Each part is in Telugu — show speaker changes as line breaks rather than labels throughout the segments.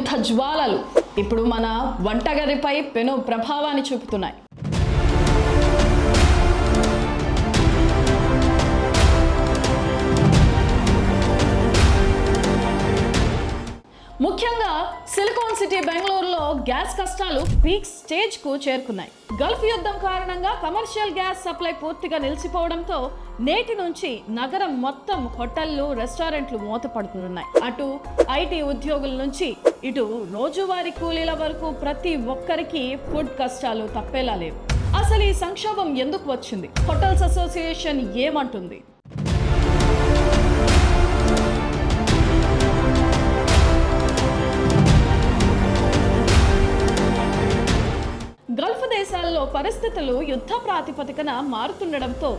యుద్ధ జ్వాలలు ఇప్పుడు మన వంటగదిపై పెను ప్రభావాన్ని చూపుతున్నాయి. ముఖ్యంగా సిలికాన్ సిటీ బెంగళూరులో గ్యాస్ కష్టాలు పీక్ స్టేజ్ కు చేరుకున్నాయి. గల్ఫ్ యుద్ధం కారణంగా కమర్షియల్ గ్యాస్ సప్లై పూర్తిగా నిలిచిపోవడంతో నేటి నుంచి నగరం మొత్తం హోటళ్లు, రెస్టారెంట్లు మూతపడుతున్నాయి. అటు ఐటీ ఉద్యోగుల నుంచి ఇటు రోజువారీ కూలీల వరకు ప్రతి ఒక్కరికి ఫుడ్ కష్టాలు తప్పేలా లేవు. అసలు ఈ సంక్షోభం ఎందుకు వచ్చింది? హోటల్స్ అసోసియేషన్ ఏమంటుంది? గల్ఫ్ దేశాల్లో పరిస్థితులు యుద్ధ ప్రాతిపదికన మారుతుండడంతో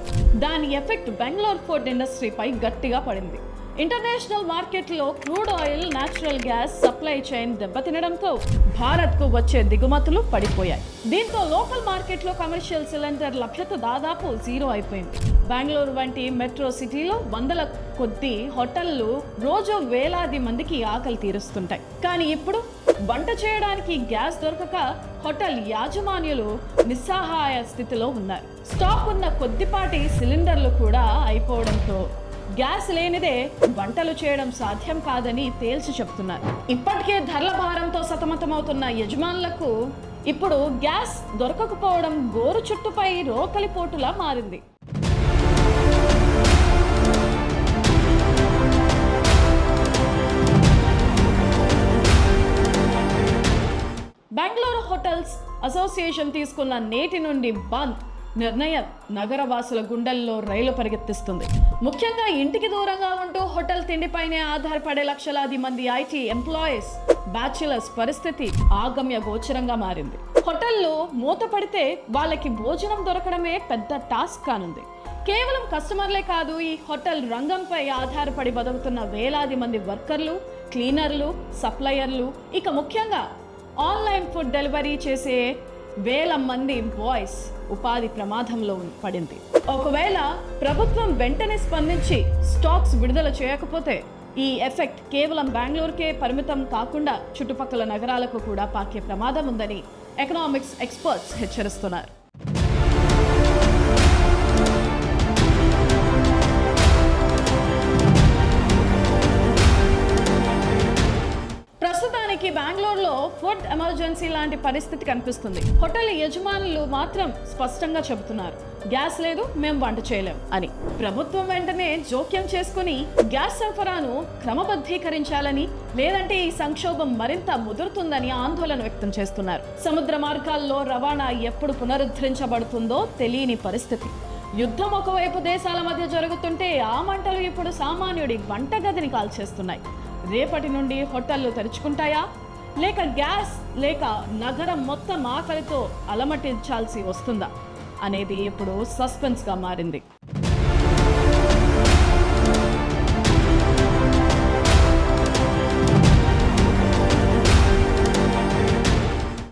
దాని ఎఫెక్ట్ బెంగళూరు ఫుడ్ ఇండస్ట్రీపై గట్టిగా పడింది. ఇంటర్నేషనల్ మార్కెట్లో crude oil, natural gas supply chain దెబ్బతినడంతో భారత్కు వచ్చే దిగుమతులు పడిపోయాయి. దీంతో లోకల్ మార్కెట్లో కమర్షియల్ సిలిండర్ లభ్యత దాదాపు జీరో అయిపోయింది. బెంగళూరు వంటి మెట్రో సిటీలో వందల కొద్ది హోటళ్లు రోజు వేలాది మందికి ఆకలి తీరుస్తుంటాయి. కానీ ఇప్పుడు వంట చేయడానికి గ్యాస్ దొరకక హోటల్ యాజమాన్యులు నిస్సహాయ స్థితిలో ఉన్నారు. స్టాక్ ఉన్న కొద్దిపాటి సిలిండర్లు కూడా అయిపోవడంతో గ్యాస్ లేనిదే వంటలు చేయడం సాధ్యం కాదని తేల్చి చెప్తున్నారు. ఇప్పటికే ధరల భారంతో సతమతమవుతున్న యజమానులకు ఇప్పుడు గ్యాస్ దొరకకపోవడం గోరు చుట్టుపై రోకలిపోటులా మారింది. బెంగళూరు హోటల్స్ అసోసియేషన్ తీసుకున్న నేటి నుండి బంద్ నిర్ణయం నగరవాసుల గుండెల్లో రైలు పరిగెత్తిస్తుంది. ముఖ్యంగా ఇంటికి దూరంగా ఉంటూ హోటల్ తిండిపైనే ఆధారపడే లక్షలాది మంది ఐటీ ఎంప్లాయీస్, బ్యాచులర్స్ పరిస్థితి ఆగమ్య గోచరంగా మారింది. హోటళ్లు మూతపడితే వాళ్ళకి భోజనం దొరకడమే పెద్ద టాస్క్ కానుంది. కేవలం కస్టమర్లే కాదు, ఈ హోటల్ రంగంపై ఆధారపడి బతుకుతున్న వేలాది మంది వర్కర్లు, క్లీనర్లు, సప్లయర్లు, ఇక ముఖ్యంగా ఆన్లైన్ ఫుడ్ డెలివరీ చేసే వేల మంది బాయ్స్ ఉపాధి ప్రమాదంలో పడింది. ఒకవేళ ప్రభుత్వం వెంటనే స్పందించి స్టాక్స్ విడుదల చేయకపోతే ఈ ఎఫెక్ట్ కేవలం బెంగళూరుకే పరిమితం కాకుండా చుట్టుపక్కల నగరాలకు కూడా పాకే ప్రమాదం ఉందని ఎకనామిక్స్ ఎక్స్పర్ట్స్ హెచ్చరిస్తున్నారు. ప్రస్తుతానికి బెంగళూరులో ఫుడ్ ఎమర్జెన్సీ లాంటి పరిస్థితి కనిపిస్తుంది. హోటల్ యజమానులు మాత్రం స్పష్టంగా చెబుతున్నారు, గ్యాస్ లేదు, మేము వంట చేయలేం అని. ప్రభుత్వం వెంటనే జోక్యం చేసుకుని గ్యాస్ సరఫరాను క్రమబద్ధీకరించాలని, లేదంటే ఈ సంక్షోభం మరింత ముదురుతుందని ఆందోళన వ్యక్తం చేస్తున్నారు. సముద్ర మార్గాల్లో రవాణా ఎప్పుడు పునరుద్ధరించబడుతుందో తెలియని పరిస్థితి. యుద్ధం ఒకవైపు దేశాల మధ్య జరుగుతుంటే ఆ మంటలు ఇప్పుడు సామాన్యుడి వంటగదిని కాల్చేస్తున్నాయి. రేపటి నుండి హోటళ్లు తెరుచుకుంటాయా, లేక గ్యాస్ లేక నగరం మొత్తం ఆకలితో అలమటించాల్సి వస్తుందా అనేది ఇప్పుడు సస్పెన్స్గా మారింది.